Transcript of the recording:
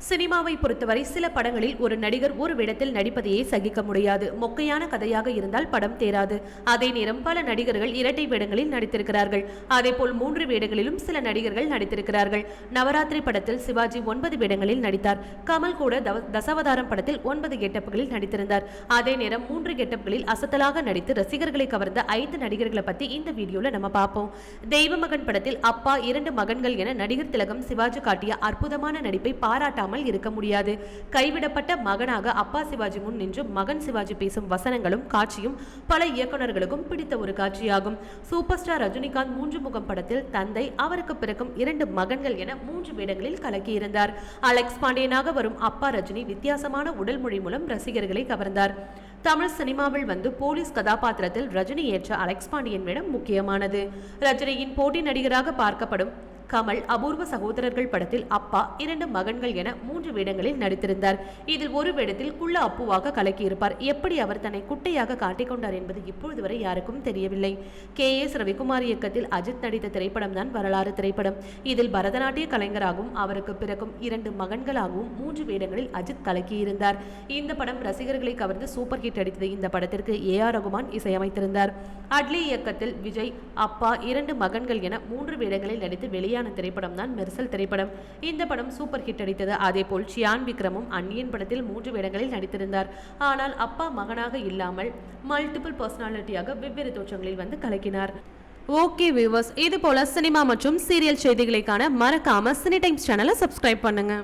சினிமாவை பொறுத்தவரை சில படங்களில் ஒரு நடிகர் ஒரு வேடத்தில் நடிப்பதையே சகிக்க முடியாது. மொக்கையான கதையாக இருந்தால் படம் தேராது. அதே நேரம் பல நடிகர்கள் இரட்டை வேடங்களில் நடித்திருக்கிறார்கள். அதேபோல் 3 வேடங்களிலும் சில நடிகர்கள் நடித்திருக்கிறார்கள். நவராத்திரி படத்தில் சிவாஜி 9 வேடங்களில் நடித்தார். கமல் கூட தசாவதாரம் படத்தில் 9 கெட்டப்புகளில் நடித்திருந்தார். அதே நேரம் 3 கெட்டப்புகளில் அசத்தலாக நடித்து ரசிகர்களை கவர்ந்த 5 நடிகர்களை பத்தி இந்த வீடியோல நம்ம பார்ப்போம். தெய்வ மகன் படத்தில் அப்பா 2 மகன்கள் என நடிகர் திலகம் சிவாஜி காட்டிய அற்புதமான நடிப்பை பாராட்டாமல் இருக்க முடியாது. கைவிடப்பட்ட மகனாக அப்பா சிவாஜி முன் நின்று மகன் சிவாஜி பேசும் வசனங்களும் காட்சியும் பல இயக்குநர்களுக்கும் பிடித்த ஒரு காட்சியாகும். சூப்பர் ஸ்டார் ரஜினிகாந்த் 3 முகம் படத்தில் தந்தை, அவருக்கு பிறக்கும் 2 மகன்கள் என 3 வேடங்களில் கலக்கியிருந்தார். அலெக்ஸ் பாண்டியனாக வரும் அப்பா ரஜினி வித்தியாசமான உடல் மொழி மூலம் ரசிகர்களை கவர்ந்தார். தமிழ் சினிமாவில் வந்து போலீஸ் கதாபாத்திரத்தில் ரஜினி ஏற்ற அலெக்ஸ் பாண்டியன் வேடம் முக்கியமானது. ரஜினியின் போட்டி நடிகராக பார்க்கப்படும் கமல் அபூர்வ சகோதரர்கள் படத்தில் அப்பா 2 மகன்கள் என 3 வேடங்களில் நடித்திருந்தார். இதில் ஒரு வேடத்தில் குள்ள அப்புவாக கலக்கியிருப்பார். எப்படி அவர் தன்னை குட்டையாக காட்டிக்கொண்டார் என்பது இப்பொழுது வரை யாருக்கும் தெரியவில்லை. KS ரவிக்குமார் இயக்கத்தில் அஜித் நடித்த திரைப்படம் தான் வரலாறு திரைப்படம். இதில் பரதநாட்டிய கலைஞராகவும் அவருக்கு பிறக்கும் 2 மகன்களாகவும் 3 வேடங்களில் அஜித் கலக்கியிருந்தார். இந்த படம் ரசிகர்களை கவர்ந்து சூப்பர் ஹிட் அடித்தது. இந்த படத்திற்கு AR ரகுமான் இசையமைத்திருந்தார். அட்லி இயக்கத்தில் விஜய் அப்பா 2 மகன்கள் என 3 வேடங்களில் நடித்து வெளியான திரைப்படம் தான் மெர்சல் திரைப்படம். இந்த படம் சூப்பர் ஹிட் அடித்தது. அதேபோல் சியான் விக்ரமும் அந்நியன் படத்தில் 3 வேடங்களில் நடித்திருந்தார். ஆனால் அப்பா மகனாக இல்லாமல் மல்டிபிள் பர்சனாலிட்டியாக வெவ்வேறு தோற்றங்களில் வந்து கலக்கினார். ஓகே வியூவர்ஸ், இது போல சினிமா மற்றும் சீரியல் செய்திகளை காண மறக்காம சினி டைம்ஸ் சேனலை சப்ஸ்கிரைப் பண்ணுங்க.